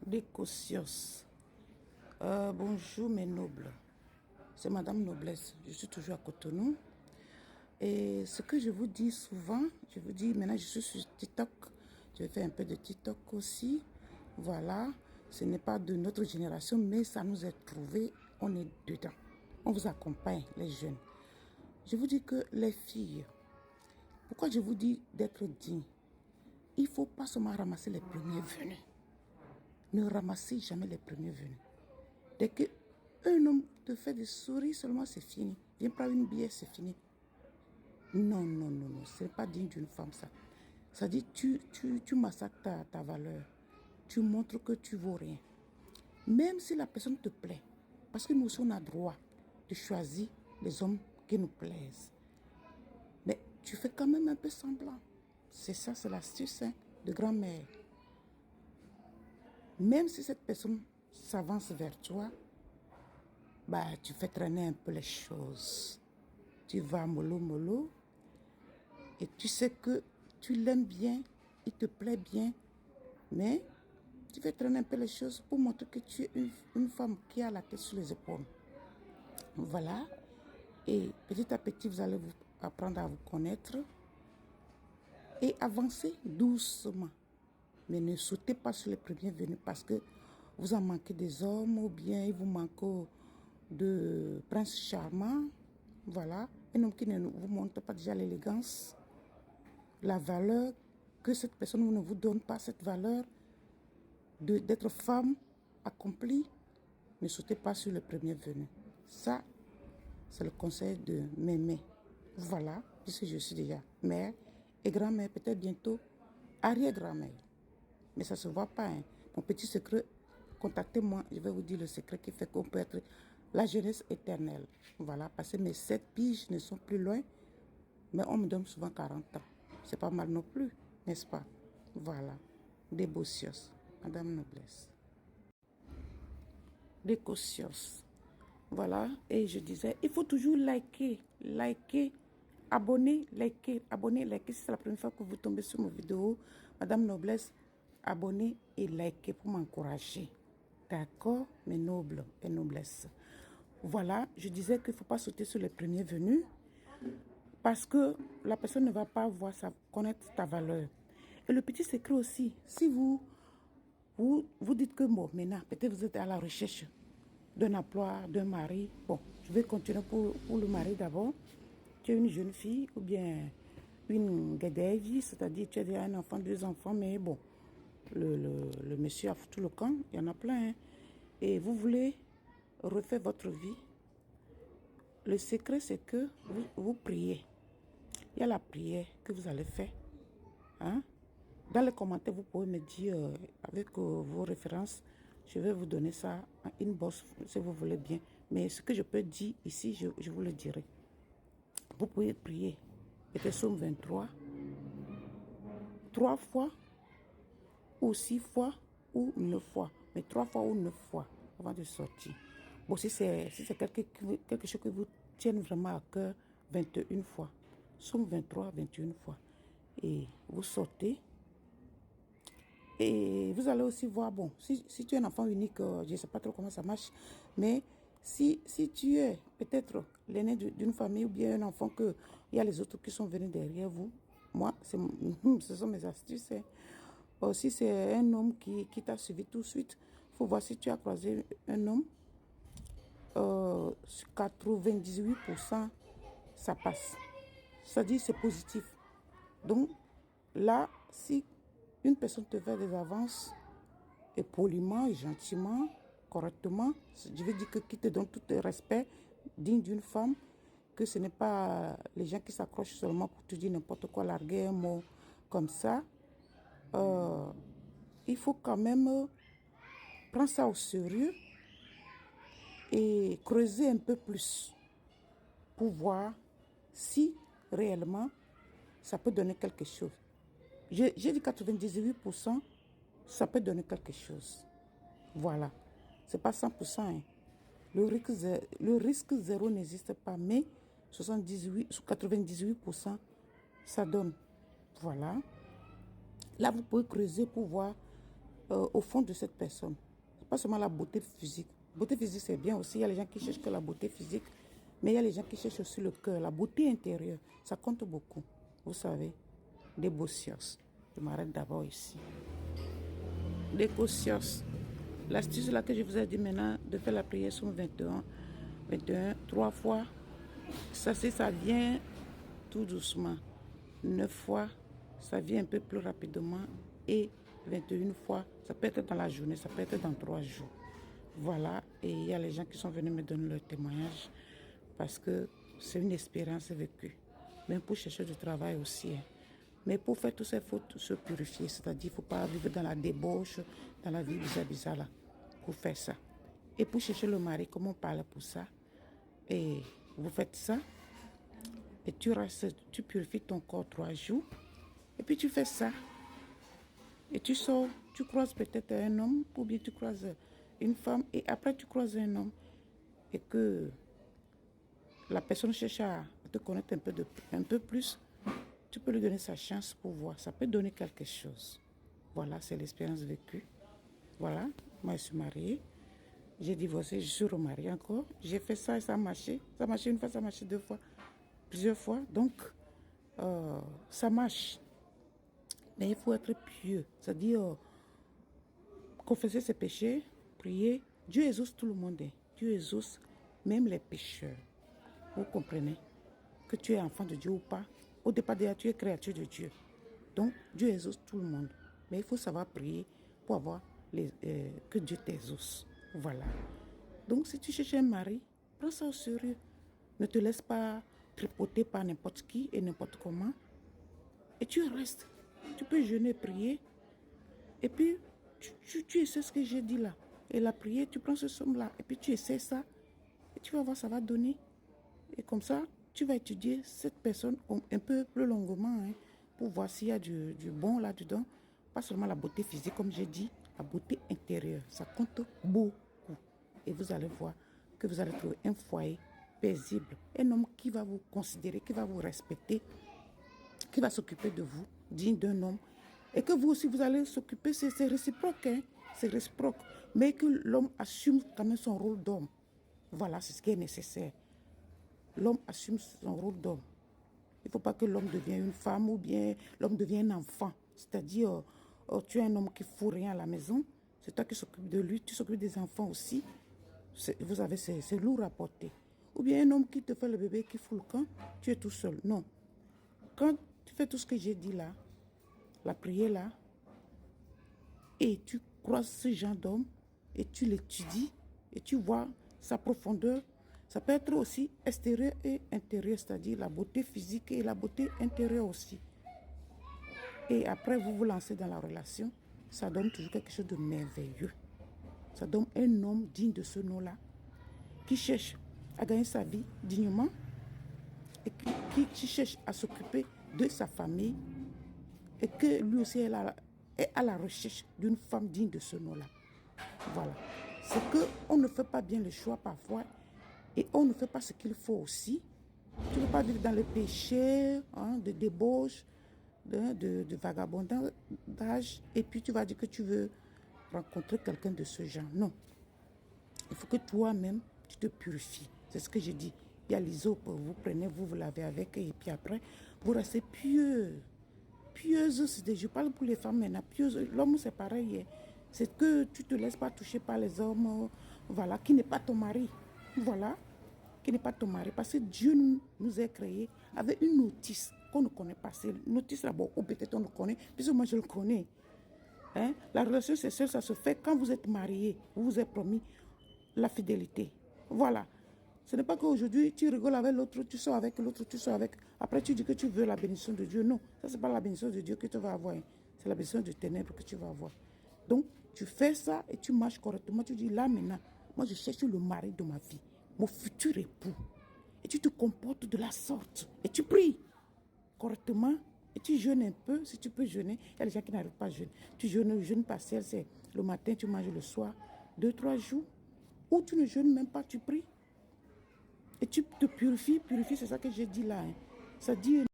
Des Caucios. Bonjour mes nobles. C'est Madame Noblesse. Je suis toujours à Cotonou. Et ce que je vous dis souvent, je vous dis maintenant je suis sur TikTok. Je vais faire un peu de TikTok aussi. Voilà. Ce n'est pas de notre génération, mais ça nous est trouvé. On est dedans. On vous accompagne, les jeunes. Je vous dis que les filles, pourquoi je vous dis d'être digne? Il ne faut pas seulement ramasser les premiers venus. Ne ramassez jamais les premiers venus. Dès qu'un homme te fait des souris, seulement c'est fini. Viens prendre une bière, c'est fini. Non, non, non, non. Ce n'est pas digne d'une femme, ça. Ça dit, tu massacres ta valeur. Tu montres que tu ne vaux rien. Même si la personne te plaît. Parce que nous aussi, on a droit de choisir les hommes qui nous plaisent. Mais tu fais quand même un peu semblant. C'est ça, c'est l'astuce de grand-mère. Même si cette personne s'avance vers toi, bah, tu fais traîner un peu les choses. Tu vas mollo mollo et tu sais que tu l'aimes bien, il te plaît bien, mais tu fais traîner un peu les choses pour montrer que tu es une femme qui a la tête sur les épaules. Voilà. Et petit à petit, vous allez vous apprendre à vous connaître et avancer doucement. Mais ne sautez pas sur les premiers venus parce que vous en manquez des hommes ou bien il vous manque de prince charmant. Voilà. Un homme qui ne vous montre pas déjà l'élégance, la valeur, que cette personne ne vous donne pas cette valeur d'être femme accomplie. Ne sautez pas sur le premier venu. Ça, c'est le conseil de mémé. Voilà, puisque je suis déjà mère et grand-mère, peut-être bientôt arrière-grand-mère. Mais ça ne se voit pas. Hein. Mon petit secret, contactez-moi, je vais vous dire le secret qui fait qu'on peut être la jeunesse éternelle. Voilà, parce que mes 7 piges ne sont plus loin, mais on me donne souvent 40 ans. C'est pas mal non plus, n'est-ce pas? Voilà, des Bocios, Madame Noblesse. Des Caucios. Voilà, et je disais, il faut toujours liker, abonner, liker. Si c'est la première fois que vous tombez sur mon vidéo, Madame Noblesse, abonnez et likez pour m'encourager. D'accord, mes nobles et noblesses. Voilà, je disais qu'il ne faut pas sauter sur les premiers venus parce que la personne ne va pas connaître ta valeur. Et le petit secret aussi, si vous dites que bon, maintenant, peut-être vous êtes à la recherche d'un emploi, d'un mari. Bon, je vais continuer pour le mari d'abord. Tu es une jeune fille ou bien une guédève, c'est-à-dire tu as déjà un enfant, 2 enfants, mais bon, le monsieur a foutu le camp, il y en a plein. Hein. Et vous voulez refaire votre vie. Le secret, c'est que vous priez. Il y a la prière que vous allez faire. Hein? Dans les commentaires, vous pouvez me dire avec vos références, je vais vous donner ça en inbox si vous voulez bien. Mais ce que je peux dire ici, je vous le dirai. Vous pouvez prier. Peut-être Somme 23, 3 fois, ou 6 fois, ou 9 fois. Mais 3 fois ou 9 fois avant de sortir. Bon, si c'est quelque chose que vous tienne vraiment à cœur, 21 fois. Somme 23, 21 fois. Et vous sortez. Et vous allez aussi voir, bon, si tu es un enfant unique, je ne sais pas trop comment ça marche, mais si tu es peut-être l'aîné d'une famille ou bien un enfant il y a les autres qui sont venus derrière vous, moi, ce sont mes astuces. Hein. Si c'est un homme qui t'a suivi tout de suite, il faut voir si tu as croisé un homme, 98%, ça passe. Ça dit c'est positif. Donc, là, si une personne te fait des avances, et poliment, et gentiment, correctement, je veux dire que qui te donne tout le respect digne d'une femme, que ce n'est pas les gens qui s'accrochent seulement pour te dire n'importe quoi, larguer un mot comme ça. Il faut quand même prendre ça au sérieux et creuser un peu plus pour voir si réellement ça peut donner quelque chose. J'ai dit 98%, ça peut donner quelque chose. Voilà. C'est pas 100%. Hein. Le risque zéro n'existe pas, mais 98%, ça donne. Voilà. Là, vous pouvez creuser pour voir au fond de cette personne. Pas seulement la beauté physique. Beauté physique, c'est bien aussi. Il y a les gens qui cherchent que la beauté physique, mais il y a les gens qui cherchent aussi le cœur. La beauté intérieure, ça compte beaucoup. Vous savez, des bossios. Je m'arrête d'abord ici. Des bossios. L'astuce là que je vous ai dit maintenant, de faire la prière sur 21, 3 fois. Ça, ça vient tout doucement. 9 fois, ça vient un peu plus rapidement. Et 21 fois, ça peut être dans la journée, ça peut être dans 3 jours. Voilà, et il y a les gens qui sont venus me donner leur témoignage parce que c'est une expérience vécue. Même pour chercher du travail aussi. Hein. Mais pour faire tout ça, il faut se purifier. C'est-à-dire qu'il ne faut pas vivre dans la débauche, dans la vie bizarre là, pour faire ça. Et pour chercher le mari, comment on parle pour ça? Et vous faites ça, et tu restes, tu purifies ton corps 3 jours, et puis tu fais ça. Et tu sors, tu croises peut-être un homme, ou bien tu croises une femme, et après tu croises un homme, et que la personne cherche à te connaître un peu plus, tu peux lui donner sa chance pour voir. Ça peut donner quelque chose. Voilà, c'est l'expérience vécue. Voilà, moi je suis mariée. J'ai divorcé, je suis remariée encore. J'ai fait ça et ça a marché. Ça a marché une fois, ça a marché 2 fois, plusieurs fois. Donc, ça marche. Mais il faut être pieux. C'est-à-dire, confesser ses péchés, prier. Dieu exauce tout le monde. Dieu exauce même les pécheurs. Vous comprenez? Que tu es enfant de Dieu ou pas. Au départ, déjà, tu es créature de Dieu. Donc, Dieu exauce tout le monde. Mais il faut savoir prier pour avoir que Dieu t'exauce. Voilà. Donc, si tu cherches un mari, prends ça au sérieux. Ne te laisse pas tripoter par n'importe qui et n'importe comment. Et tu restes. Tu peux jeûner, prier. Et puis, tu essaies ce que j'ai dit là. Et la prière, tu prends ce somme-là. Et puis, tu essaies ça. Et tu vas voir, ça va donner. Et comme ça, tu vas étudier cette personne un peu plus longuement hein, pour voir s'il y a du bon là-dedans. Pas seulement la beauté physique, comme j'ai dit, la beauté intérieure. Ça compte beaucoup. Et vous allez voir que vous allez trouver un foyer paisible. Un homme qui va vous considérer, qui va vous respecter, qui va s'occuper de vous, digne d'un homme. Et que vous aussi, vous allez s'occuper, c'est réciproque. Hein, c'est réciproque. Mais que l'homme assume quand même son rôle d'homme. Voilà, c'est ce qui est nécessaire. L'homme assume son rôle d'homme. Il ne faut pas que l'homme devienne une femme ou bien l'homme devienne un enfant. C'est-à-dire, tu es un homme qui ne fout rien à la maison. C'est toi qui s'occupe de lui. Tu s'occupes des enfants aussi. Vous avez, c'est lourd à porter. Ou bien un homme qui te fait le bébé, qui fout le camp. Tu es tout seul. Non. Quand tu fais tout ce que j'ai dit là, la prière là, et tu croises ce genre d'homme, et tu l'étudies, et tu vois sa profondeur. Ça peut être aussi extérieur et intérieur, c'est-à-dire la beauté physique et la beauté intérieure aussi. Et après, vous vous lancez dans la relation, ça donne toujours quelque chose de merveilleux. Ça donne un homme digne de ce nom-là, qui cherche à gagner sa vie dignement et qui cherche à s'occuper de sa famille et que lui aussi est à la recherche d'une femme digne de ce nom-là. Voilà. C'est qu'on ne fait pas bien le choix parfois et on ne fait pas ce qu'il faut aussi. Tu ne veux pas vivre dans le péché, hein, de débauche, de vagabondage, et puis tu vas dire que tu veux rencontrer quelqu'un de ce genre. Non. Il faut que toi-même, tu te purifies. C'est ce que je dis. Il y a l'hysope, vous prenez, vous lavez avec, et puis après, vous restez pieux. Pieuse, je parle pour les femmes maintenant. Pieuse, l'homme c'est pareil. C'est que tu ne te laisses pas toucher par les hommes, voilà, qui n'est pas ton mari. Voilà, qui n'est pas ton mari. Parce que Dieu nous a créés avec une notice qu'on ne connaît pas. C'est une notice là-bas, ou peut-être on le connaît, puisque moi je le connais. Hein? La relation sexuelle, ça se fait quand vous êtes mariés, vous vous êtes promis la fidélité. Voilà. Ce n'est pas qu'aujourd'hui, tu rigoles avec l'autre, tu sors avec l'autre, tu sors avec... Après, tu dis que tu veux la bénédiction de Dieu. Non, ça, ce n'est pas la bénédiction de Dieu que tu vas avoir. Hein. C'est la bénédiction du ténèbre que tu vas avoir. Donc, tu fais ça et tu marches correctement. Tu dis, là, maintenant, moi, je cherche le mari de ma vie, mon futur époux. Et tu te comportes de la sorte. Et tu pries correctement. Et tu jeûnes un peu, si tu peux jeûner. Il y a des gens qui n'arrivent pas à jeûner. Tu jeûnes, le jeûne partiel, c'est le matin, tu manges le soir, 2-3 jours. Ou tu ne jeûnes même pas, tu pries. Et tu te purifies, c'est ça que j'ai dit là. Hein. Ça dit